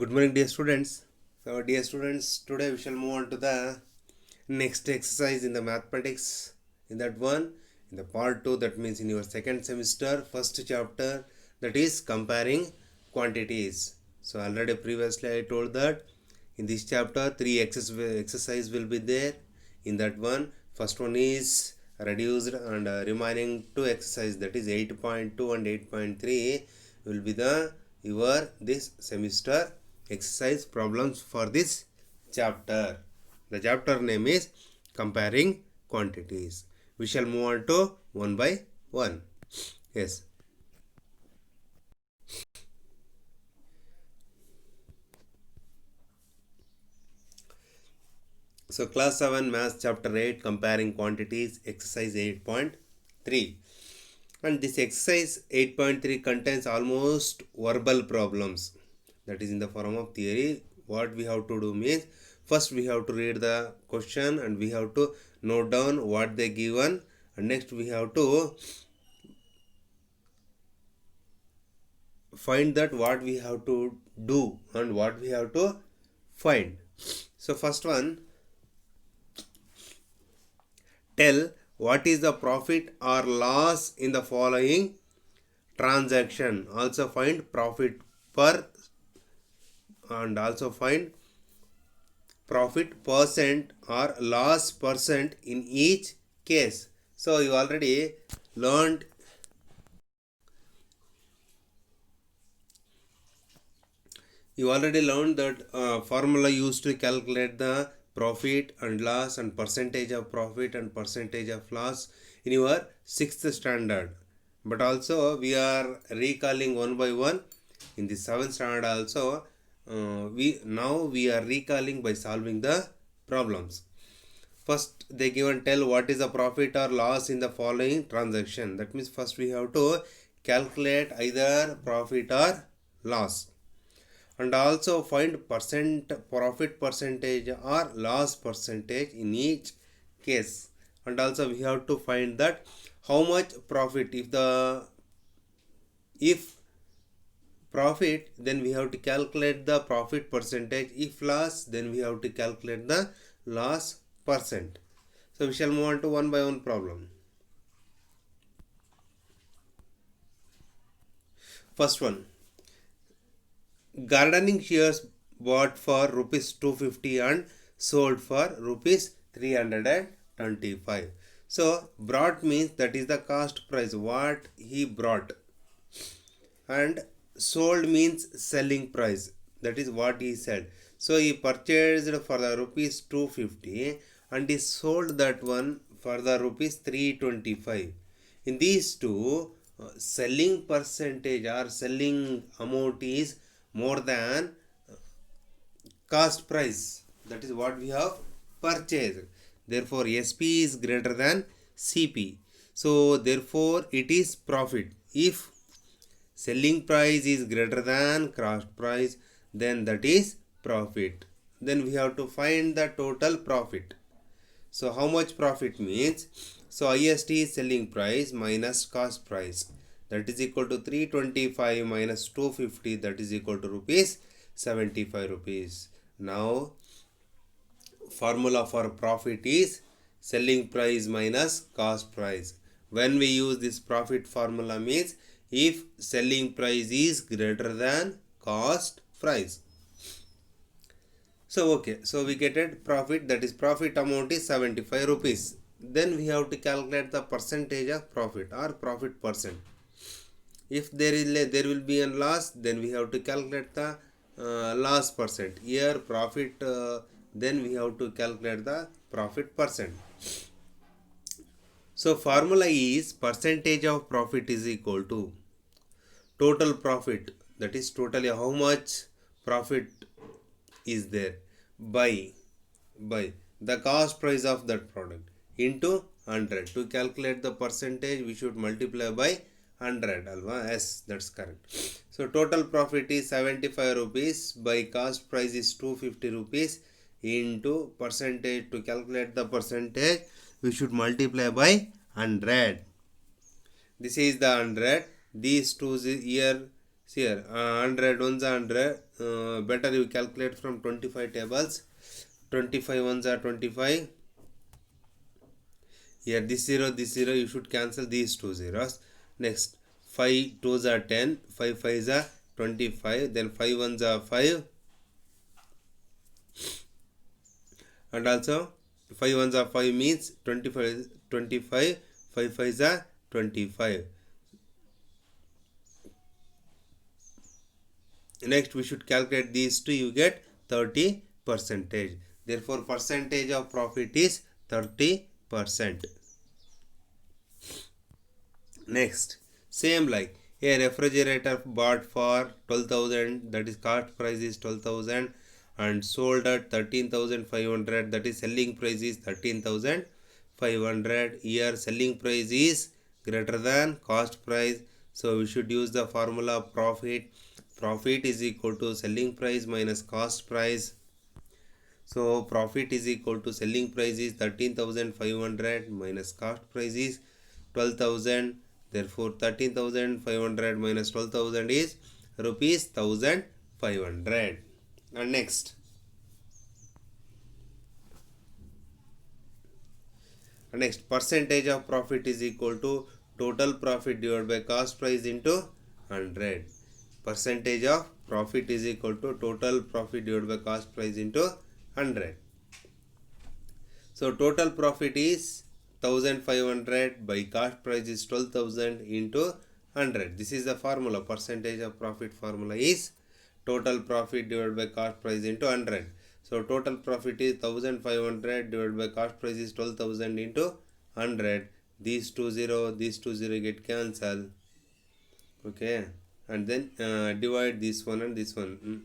Good morning, dear students. So, dear students, today we shall move on to the next exercise in the mathematics. In that one, in the part 2, that means in your second semester, first chapter, that is comparing quantities. So, already previously I told that in this chapter, three exercise will be there. In that one, first one is reduced and remaining two exercise, that is 8.2 and 8.3 will be the your this semester exercise problems for this chapter. The chapter name is comparing quantities. We shall move on to one by one. Yes. So class 7 math chapter 8 comparing quantities exercise 8.3. And this exercise 8.3 contains almost verbal problems. That is in the form of theory. What we have to do means, first we have to read the question and we have to note down what they given, and next we have to find that what we have to do and what we have to find. So first one, tell what is the profit or loss in the following transaction. Also find profit per and also find profit percent or loss percent in each case. So you already learned that formula used to calculate the profit and loss and percentage of profit and percentage of loss in your 6th standard. But also we are recalling one by one in the 7th standard also. We are recalling by solving the problems. First they given tell what is the profit or loss in the following transaction. That means first we have to calculate either profit or loss, and also find profit percentage or loss percentage in each case. And also we have to find that how much profit. If profit, then we have to calculate the profit percentage. If loss, then we have to calculate the loss percent. So we shall move on to one by one problem. First one, gardening shears bought for rupees 250 and sold for rupees 325. So brought means that is the cost price what he brought, and sold means selling price, that is what he said. So he purchased for the rupees 250 and he sold that one for the rupees 325. In these two, selling percentage or selling amount is more than cost price, that is what we have purchased. Therefore SP is greater than CP, so therefore it is profit. If selling price is greater than cost price, then that is profit. Then we have to find the total profit. So how much profit means, so IST is selling price minus cost price, that is equal to 325 minus 250, that is equal to rupees 75 rupees. Now formula for profit is selling price minus cost price. When we use this profit formula means if selling price is greater than cost price. So okay, so we get it profit, that is profit amount is 75 rupees. Then we have to calculate the percentage of profit or profit percent. If there will be a loss, then we have to calculate the loss percent. Here profit, then we have to calculate the profit percent. So formula is percentage of profit is equal to total profit, that is totally how much profit is there, by the cost price of that product into 100. To calculate the percentage we should multiply by 100 alva. Yes, that's correct. So total profit is 75 rupees by cost price is 250 rupees into percentage. To calculate the percentage we should multiply by 100. This is the 100. These two here See here, 100 ones are 100. Better you calculate from 25 tables. 25 ones are 25. Here this 0, you should cancel these two zeros. Next, 5 2s are 10, 5 5s are 25, then 5 ones are 5, and also 5 ones are 5 means 25, 25, 5 5s are 25. Next, we should calculate these two, you get 30%. Therefore, percentage of profit is 30%. Next, same like a refrigerator bought for 12,000, that is cost price is 12,000, and sold at 13,500, that is selling price is 13,500. Here selling price is greater than cost price, so we should use the formula profit. Profit is equal to selling price minus cost price. So profit is equal to selling price is 13,500 minus cost price is 12,000. Therefore 13,500 minus 12,000 is rupees 1,500. And next, percentage of profit is equal to total profit divided by cost price into 100. Percentage of profit is equal to total profit divided by cost price into 100. So total profit is 1,500 by cost price is 12,000 into 100. This is the formula. Percentage of profit formula is total profit divided by cost price into 100. So total profit is 1,500 divided by cost price is 12,000 into 100. These two zero get cancelled. Okay, and then divide this one and this one.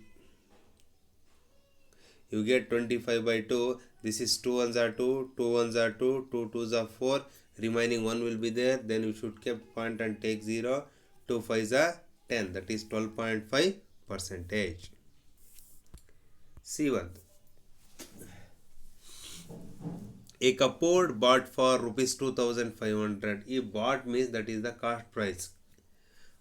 You get 25 by 2. This is 2 ones are 2, 2 ones are 2, 2 2s are 4. Remaining 1 will be there. Then you should keep point and take 0. 2 5s are 10. That is 12.5%. C1. A cupboard bought for rupees 2,500. If bought means that is the cost price,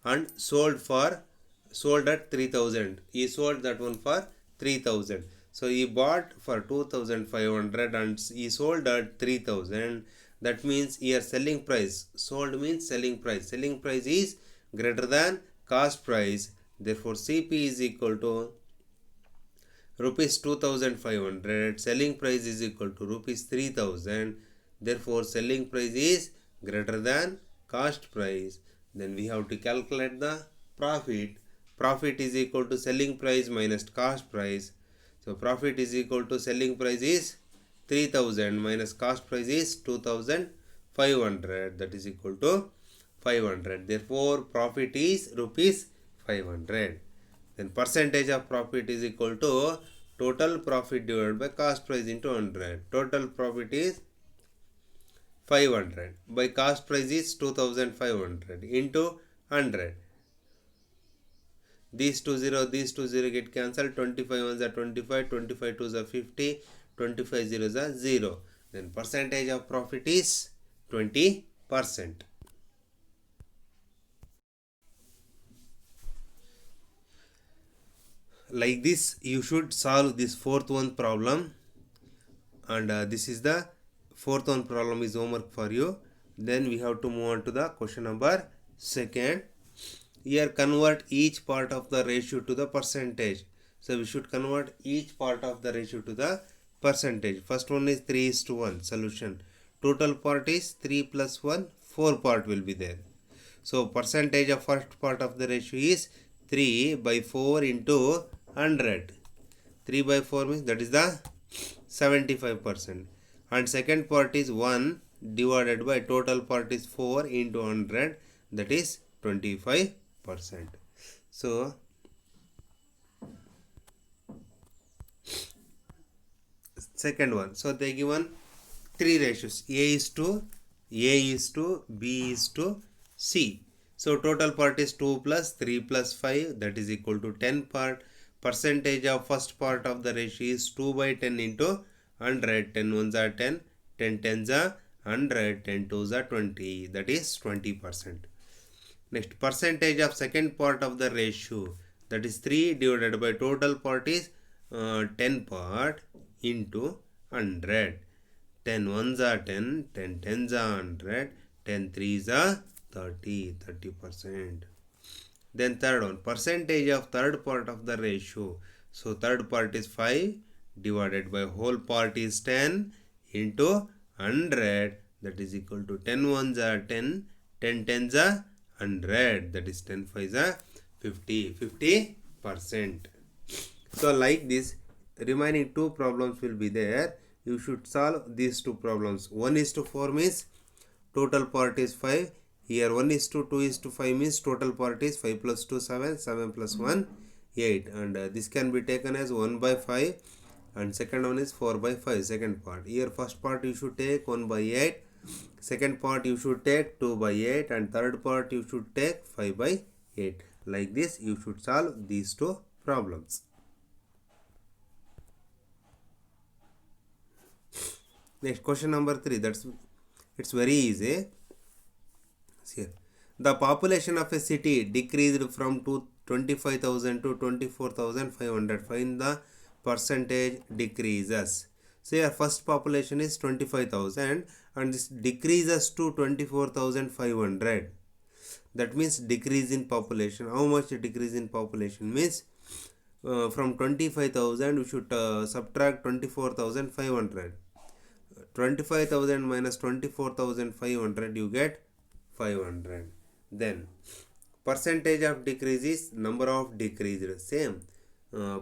and sold at 3,000. He sold that one for 3,000. So he bought for 2,500 and he sold at 3,000. That means here selling price. Sold means selling price. Selling price is greater than cost price. Therefore CP is equal to rupees 2,500. Selling price is equal to rupees 3,000. Therefore selling price is greater than cost price. Then we have to calculate the profit. Profit is equal to selling price minus cost price. So profit is equal to selling price is 3,000 minus cost price is 2,500. That is equal to 500. Therefore profit is rupees 500. Then percentage of profit is equal to total profit divided by cost price into 100. Total profit is 500 by cost price is 2,500 into 100. These two zero get cancelled. 25 ones are 25, 25 twos are 50, 25 zeros are 0. Then percentage of profit is 20%. Like this you should solve this fourth one problem, and this is the fourth one problem is homework for you. Then we have to move on to the question number 2. Here convert each part of the ratio to the percentage. So we should convert each part of the ratio to the percentage. First one is 3:1 solution. Total part is 3 plus 1, 4 part will be there. So percentage of first part of the ratio is 3 by 4 into 100. 3 by 4 means that is the 75%. And second part is 1 divided by total part is 4 into 100, that is 25%. So second one, so they given 3 ratios, A is to B is to C. So total part is 2 plus 3 plus 5, that is equal to 10 part. Percentage of first part of the ratio is 2 by 10 into 100. 10 ones are 10, 10 tens are 100, 10 twos are 20, that is 20%. Next, percentage of second part of the ratio, that is 3 divided by total part is 10 part into 100. 10 ones are 10, 10 tens are 100, 10 threes are 30%. Then third one, percentage of third part of the ratio. So third part is 5 divided by whole part is 10 into 100, that is equal to 10 ones are 10, 10 tens are 100, that is 10 fives are 50%. So like this, remaining two problems will be there. You should solve these two problems. 1:4 means total part is 5. Here 1:2:5 means total part is 5 plus 2 7, 7 plus 1 8, and this can be taken as 1 by 5, and second one is 4 by 5, second part. Here first part you should take 1 by 8, second part you should take 2 by 8, and third part you should take 5 by 8. Like this you should solve these two problems. Next, question number 3. It's very easy. Here, the population of a city decreased from 25,000 to 24,500. Find the percentage decreases. So here first population is 25,000 and this decreases to 24,500. That means decrease in population. How much decrease in population means? From 25,000 we should subtract 24,500. 25,000 minus 24,500, you get 500. Then percentage of decrease is number of decreased. Same,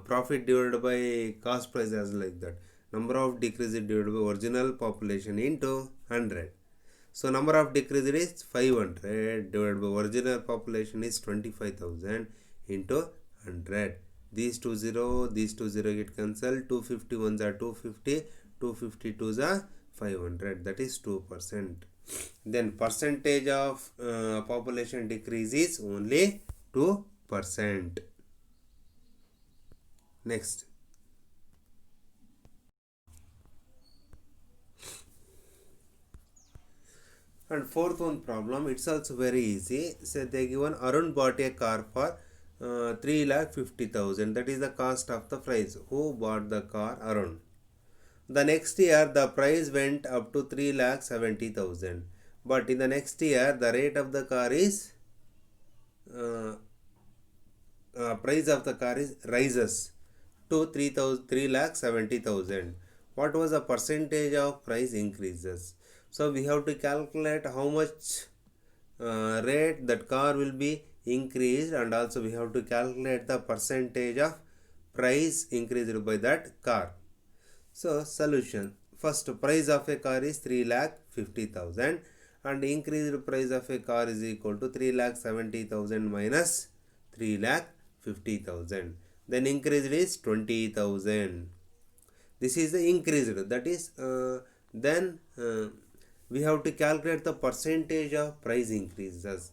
profit divided by cost price as like that. Number of decreased divided by original population into 100. So number of decreased is 500 divided by original population is 25,000 into 100. These two zero get cancelled. 250 ones are 250, 252s are 500, that is 2%. Then percentage of population decrease is only 2%. Next, and fourth one problem, it's also very easy. So they given Arun bought a car for 3,50,000, that is the cost of the price. Who bought the car? Arun. The next year the price went up to 3,70,000, but in the next year the rate of the car is price of the car is rises to 3,70,000. What was the percentage of price increases? So we have to calculate how much rate that car will be increased, and also we have to calculate the percentage of price increased by that car. So solution, first price of a car is 3,50,000 and increased price of a car is equal to 3,70,000 minus 3,50,000. Then increased is 20,000. This is the increased, that is then we have to calculate the percentage of price increases.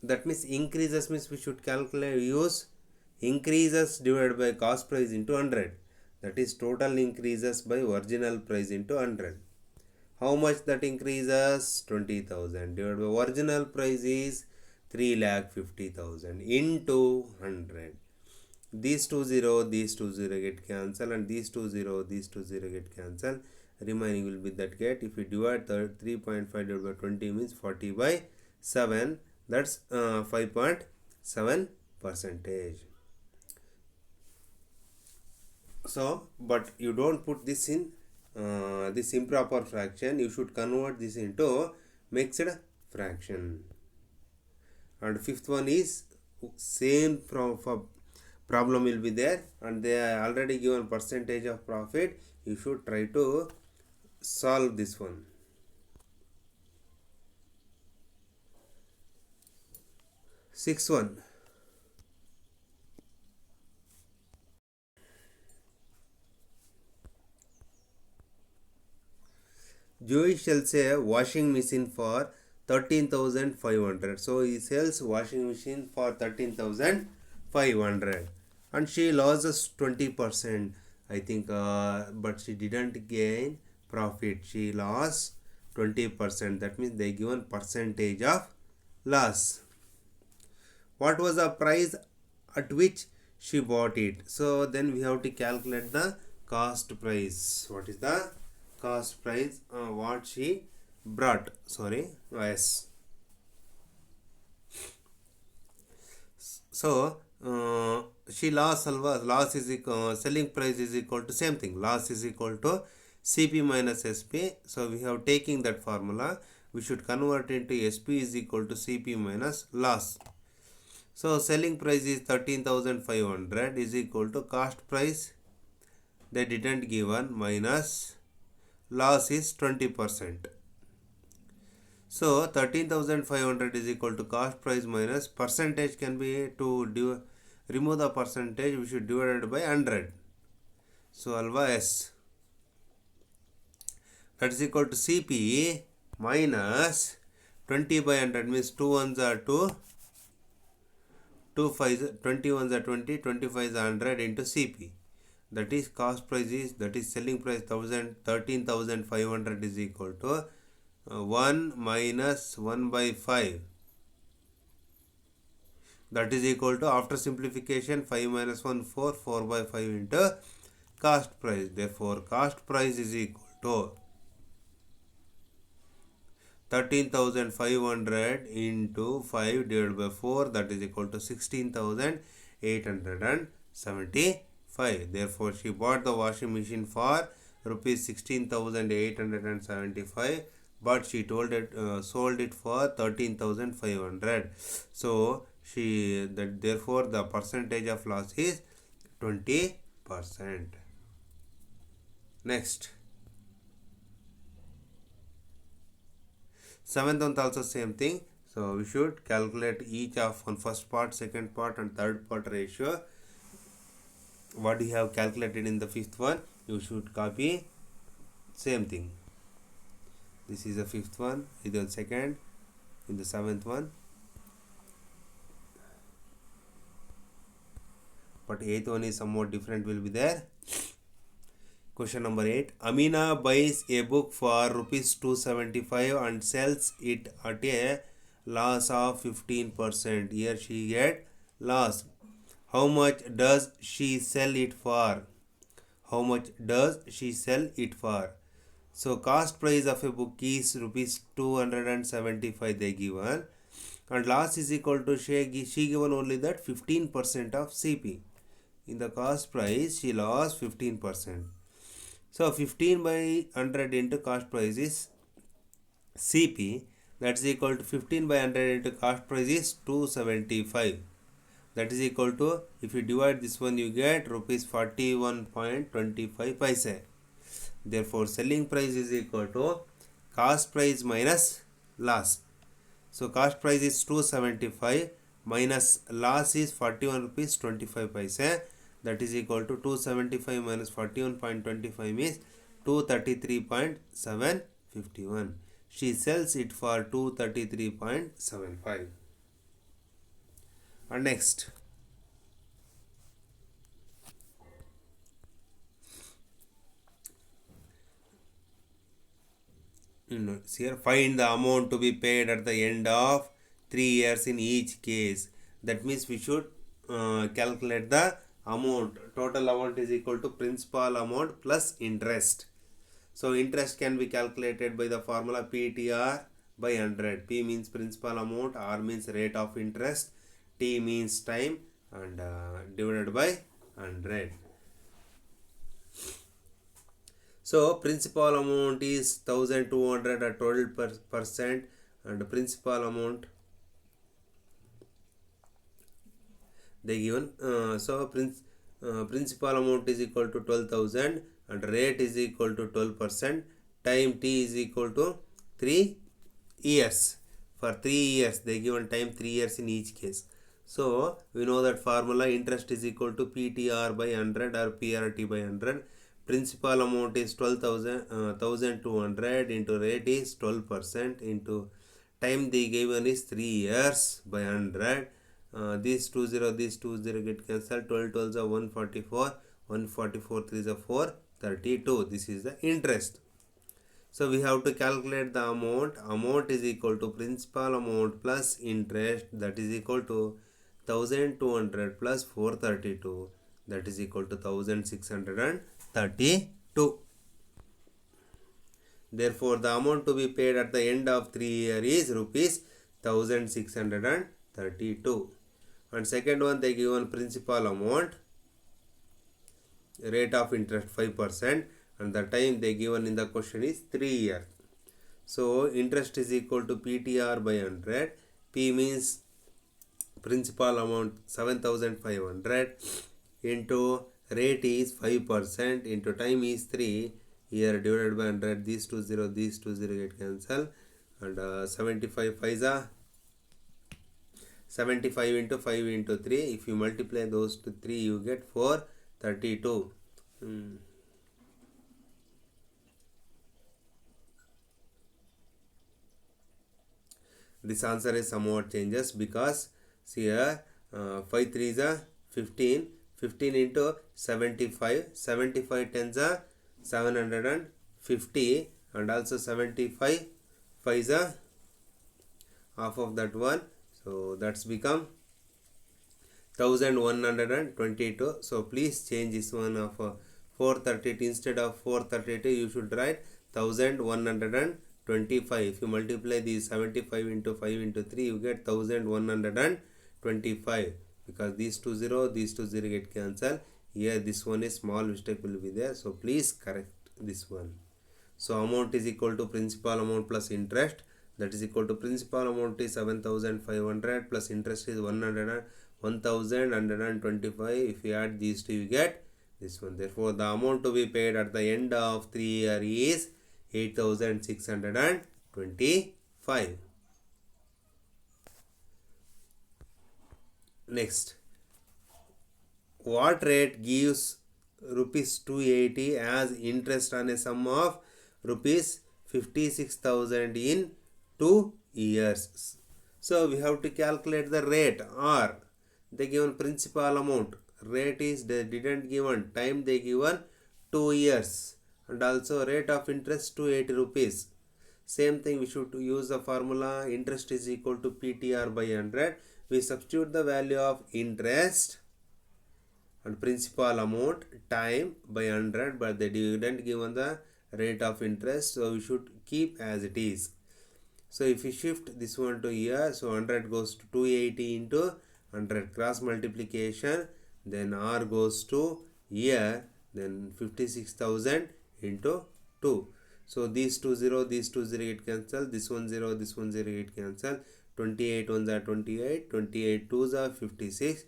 That means increases means we should calculate, use increases divided by cost price into 100. That is total increases by original price into 100. How much that increases? 20,000 divided by original price is 3,50,000 into 100. These two zero get cancelled, and these two zero get cancelled. Remaining will be that get. If you divide the 3.5 divided by 20 means 40 by 7. That's 5.7%. So, but you don't put this in this improper fraction. You should convert this into mixed fraction. And fifth one is same problem will be there, and they are already given percentage of profit. You should try to solve this one. Sixth one, Joey sells a washing machine for 13,500. So he sells washing machine for 13,500 and she loses 20%, I think, but she didn't gain profit. She lost 20%. That means they given percentage of loss. what was the price at which she bought it. So then we have to calculate the cost price. What is the cost price? What she brought. Sorry, yes. So she lost alva. Loss is equal, selling price is equal to same thing. Loss is equal to CP minus SP. So we have taking that formula. We should convert into SP is equal to CP minus loss. So selling price is 13,500 is equal to cost price they didn't given minus loss is 20%. So 13,500 is equal to cost price minus percentage can be to remove the percentage, we should divide it by 100. So alpha S, that is equal to CP minus 20 by 100 means 2 ones are 2, 2 5 20 ones are 20, 25 is 100 into CP. That is cost price is, that is selling price 13,500 is equal to 1 minus 1 by 5. That is equal to, after simplification, 5 minus 1 4, 4 by 5 into cost price. Therefore cost price is equal to 13,500 into 5 divided by 4, that is equal to 16,875. Therefore she bought the washing machine for rupees 16,875, but she sold it for 13,500. So therefore the percentage of loss is 20%. Next, seventh one also same thing. So we should calculate each of one first part, second part and third part ratio. What you have calculated in the fifth one, you should copy same thing. This is the fifth one, is the second, in the seventh one, but eighth one is somewhat different will be there. Question number 8. Amina buys a book for rupees 275 and sells it at a loss of 15%. Here she get loss. How much does she sell it for? How much does she sell it for? So cost price of a book is rupees 275 they given, and loss is equal to she given only that 15% of CP. In the cost price she lost 15%. So 15 by 100 into cost price is CP, that is equal to 15 by 100 into cost price is 275. That is equal to, if you divide this one you get rupees 41.25 paise. Therefore selling price is equal to cost price minus loss. So cost price is 275 minus loss is 41 rupees 25 paise. That is equal to 275 minus 41.25 means 233.751. She sells it for 233.75. And next, here find the amount to be paid at the end of 3 years in each case. That means we should calculate the amount. Total amount is equal to principal amount plus interest. So interest can be calculated by the formula PTR by 100. P means principal amount, R means rate of interest, T means time, and divided by 100. So principal amount is 1200 at 12%, and principal amount they given. Principal amount is equal to 12,000 and rate is equal to 12%. Time T is equal to 3 years. For 3 years they given time 3 years in each case. So we know that formula, interest is equal to PTR by 100 or PRT by 100. Principal amount is 12,200 into rate is 12% into time they given is 3 years by 100. These 20 get cancelled. 12 12s are 144, 144 3s are 432. This is the interest. So we have to calculate the amount. Amount is equal to principal amount plus interest, that is equal to 1200 plus 432, that is equal to 1632. Therefore, the amount to be paid at the end of 3 years is rupees 1632. And second one, they given principal amount, rate of interest 5%, and the time they given in the question is 3 years. So interest is equal to PTR by 100. P means principal amount 7500 into rate is 5% into time is 3 here divided by 100. These two zero get cancelled, and 75 5 75 into 5 into 3. If you multiply those to 3, you get 432. This answer is somewhat changes because see here 5 3 is 15. 15 into 75. 75 tens are 750, and also 75 5 is half of that one. So that's become 1122. So please change this one of 432. Instead of 432, you should write 1125. If you multiply these 75 into 5 into 3, you get 1125. Because these two zero get cancelled. Here this one is small mistake will be there. So please correct this one. So amount is equal to principal amount plus interest. That is equal to principal amount is 7500 plus interest is 1125. If you add these two, you get this one. Therefore, the amount to be paid at the end of 3 years is 8625. Next, what rate gives rupees 280 as interest on a sum of rupees 56,000 in 2 years? So we have to calculate the rate, or they given principal amount. Rate is they didn't given, time they given 2 years, and also rate of interest 280 rupees. Same thing, we should use the formula interest is equal to PTR by 100. We substitute the value of interest and principal amount time by 100, but they didn't given the rate of interest, so we should keep as it is. So if we shift this one to here, so 100 goes to 280 into 100, cross multiplication, then R goes to here, then 56,000 into 2. So these two zero get cancelled, this one zero get cancelled. 28 ones are 28, 28 twos are 56,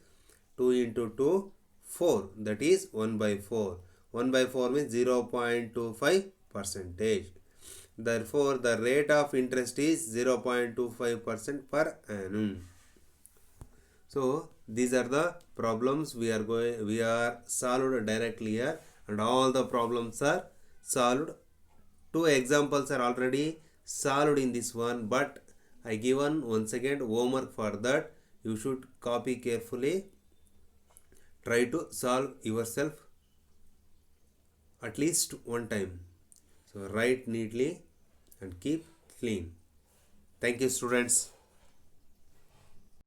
2 into 2 4, that is 1 by 4. 1 by 4 means 0.25 percentage. Therefore, the rate of interest is 0.25% per annum. So these are the problems we are solved directly here, and all the problems are solved. 2 examples are already solved in this one, but I given once again homework for that. You should copy carefully. Try to solve yourself at least one time. So write neatly and keep clean. Thank you, students.